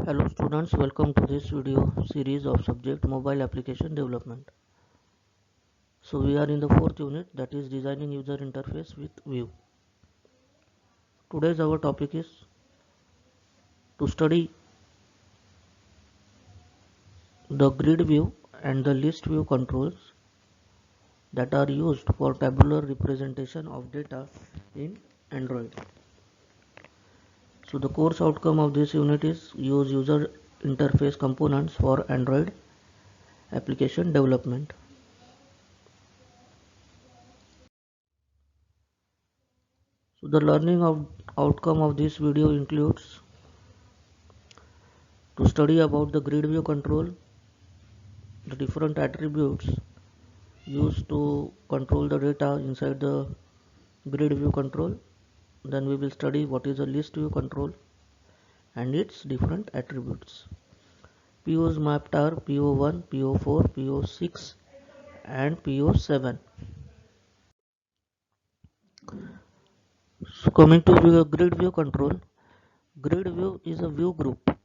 Hello students, welcome to this video series of subject mobile application development. So we are in the fourth unit, that is designing user interface with Vue. Today's our topic is to study the grid view and the list view controls that are used for tabular representation of data in Android. So the course outcome of this unit is use user interface components for Android application development. So the outcome of this video includes to study about the grid view control, the different attributes used to control the data inside the grid view control. Then we will study what is a list view control and its different attributes. POs mapped are PO1, PO4, PO6 and PO7. So coming to grid view control, grid view is a view group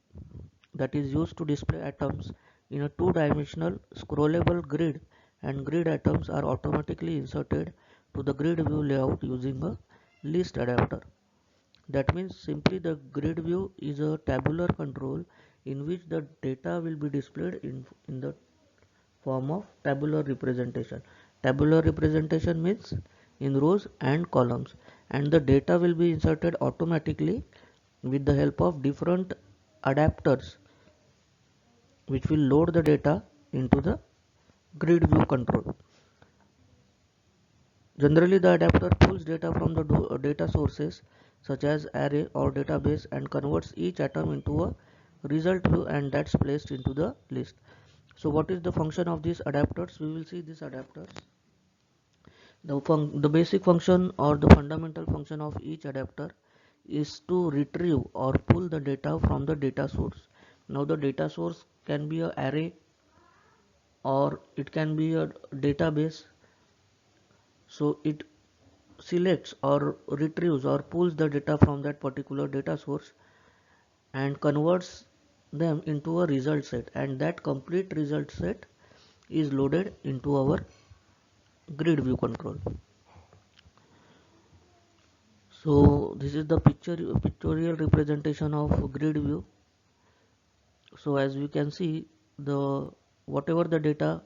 that is used to display atoms in a two-dimensional scrollable grid, and grid atoms are automatically inserted to the grid view layout using a list adapter. That means simply the grid view is a tabular control in which the data will be displayed in the form of tabular representation. Tabular representation means in rows and columns, and the data will be inserted automatically with the help of different adapters which will load the data into the grid view control. Generally, the adapter pulls data from the data sources such as array or database and converts each atom into a result view, and that's placed into the list. So what is the function of these adapters? We will see these adapters. The basic function or the fundamental function of each adapter is to retrieve or pull the data from the data source. Now the data source can be an array or it can be a database. So it selects or retrieves or pulls the data from that particular data source and converts them into a result set, and that complete result set is loaded into our grid view control. So this is the pictorial representation of grid view. So as we can see, the whatever the data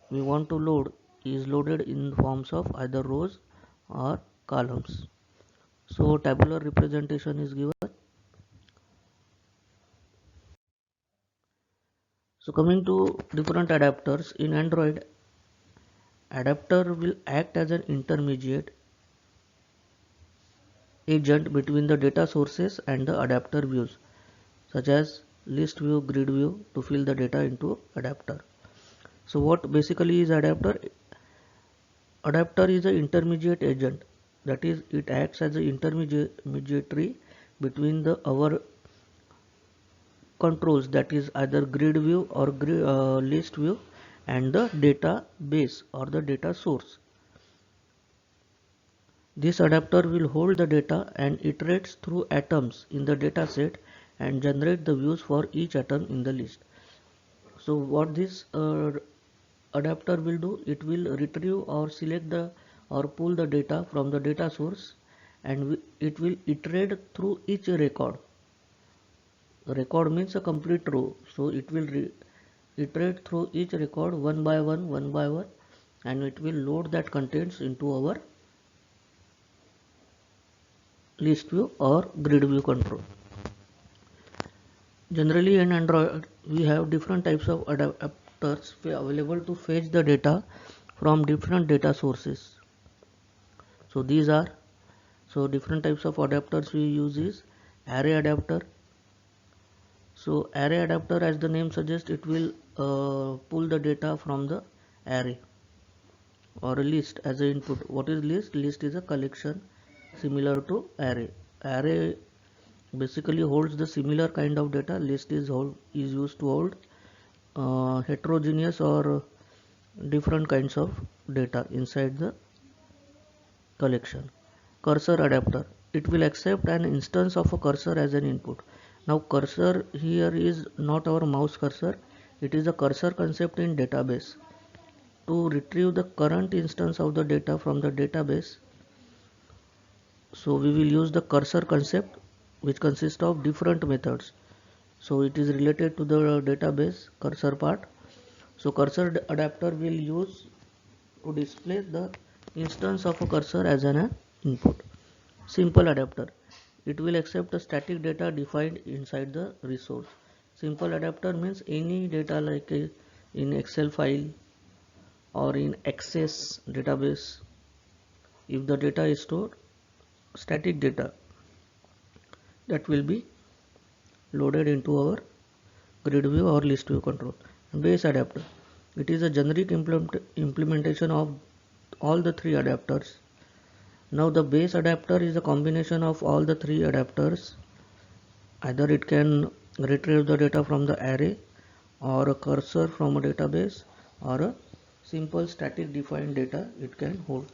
we want to load is loaded in forms of either rows or columns. So tabular representation is given. So coming to different adapters in Android, adapter will act as an intermediate agent between the data sources and the adapter views, such as list view, grid view, to fill the data into adapter. So what basically is adapter? Adapter is an intermediate agent, that is it acts as an intermediary between our controls, that is either grid view or list view, and the database or the data source. This adapter will hold the data and iterates through atoms in the dataset and generate the views for each atom in the list. So what this adapter will do, it will retrieve or select the or pull the data from the data source, and it will iterate through each record. Record means a complete row, so it will iterate through each record one by one, and it will load that contents into our list view or grid view control. Generally in Android we have different types of adapters available to fetch the data from different data sources. So these are, so different types of adapters we use is array adapter. So array adapter, as the name suggests, it will pull the data from the array or a list as an input. What is list? List is a collection similar to array. Array basically holds the similar kind of data. List is used to hold heterogeneous or different kinds of data inside the collection. Cursor adapter, it will accept an instance of a cursor as an input. Now cursor here is not our mouse cursor, it is a cursor concept in database. To retrieve the current instance of the data from the database, so we will use the cursor concept, which consists of different methods. So it is related to the database cursor part. So cursor adapter will use to display the instance of a cursor as an input. Simple adapter, it will accept the static data defined inside the resource. Simple adapter means any data like in Excel file or in Access database. If the data is stored, static data, that will be loaded into our grid view or list view control. Base adapter, it is a generic implementation of all the three adapters. Now the base adapter is a combination of all the three adapters. Either it can retrieve the data from the array, or a cursor from a database, or a simple static defined data it can hold.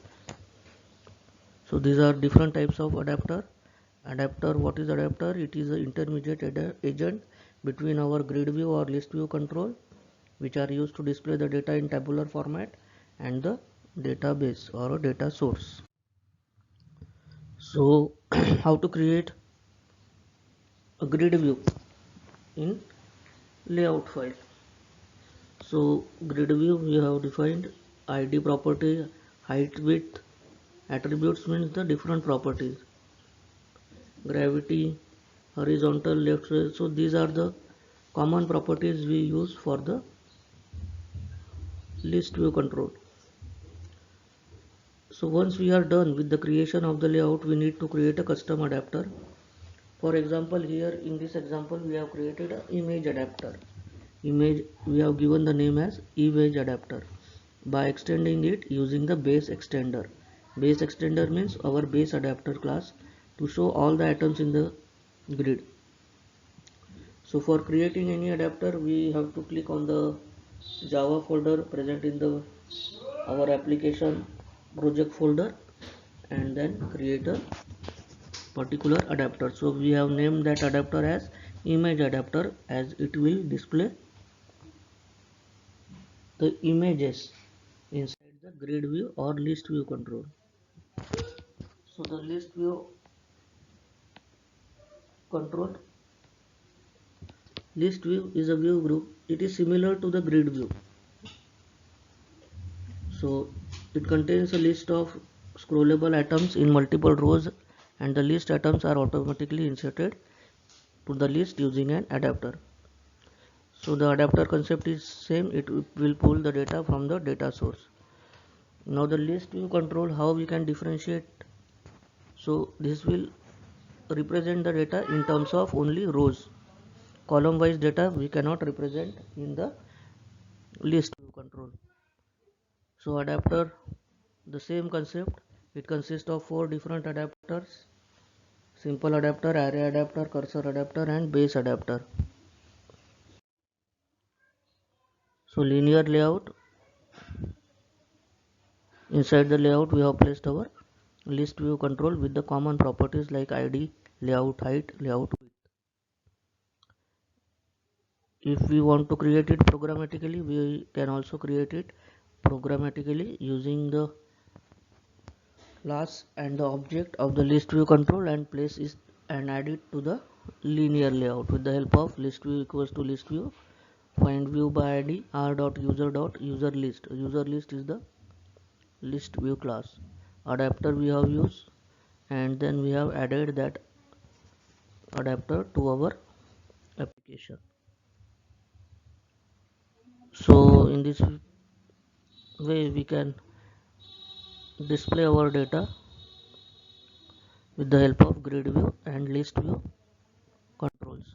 So these are different types of adapter. What is adapter? It is an intermediate agent between our grid view or list view control, which are used to display the data in tabular format, and the database or a data source. So how to create a grid view in layout file? So grid view, we have defined id property, height, width. Attributes means the different properties, gravity, horizontal, left, right. So these are the common properties we use for the list view control. So once we are done with the creation of the layout, we need to create a custom adapter. For example, here in this example we have created an image adapter. Image, we have given the name as image adapter by extending it using the base extender. Base extender means our base adapter class to show all the items in the grid. So for creating any adapter, we have to click on the Java folder present in the our application project folder, and then create a particular adapter. So we have named that adapter as image adapter, as it will display the images inside the grid view or list view control. So the list view control, list view is a view group. It is similar to the grid view. So it contains a list of scrollable items in multiple rows, and the list items are automatically inserted to the list using an adapter. So the adapter concept is same, it will pull the data from the data source. Now the list view control, how we can differentiate? So this will represent the data in terms of only rows. Column wise data we cannot represent in the list view control. So adapter, the same concept, it consists of 4 different adapters: simple adapter, array adapter, cursor adapter, and base adapter. So linear layout, inside the layout we have placed our list view control with the common properties like id, layout height, layout width. If we want to create it programmatically, we can also create it programmatically using the class and the object of the list view control, and place it and add it to the linear layout with the help of list view equals to list view, find view by id, r.user list. User list is the list view class. Adapter we have used, and then we have added that adapter to our application. So in this way we can display our data with the help of grid view and list view controls.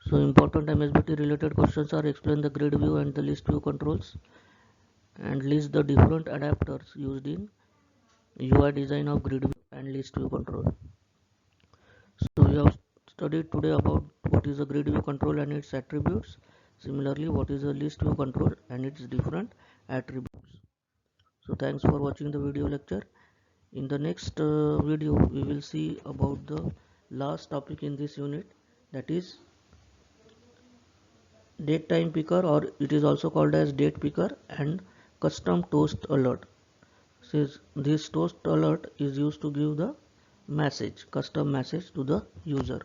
So important MSBT related questions are: explain the grid view and the list view controls, and list the different adapters used in UI design of grid view and list view control. So we have studied today about what is a grid view control and its attributes. Similarly, what is a list view control and its different attributes. So thanks for watching the video lecture. In the next video we will see about the last topic in this unit, that is date time picker, or it is also called as date picker, and custom toast alert. Says this toast alert is used to give the message, custom message to the user.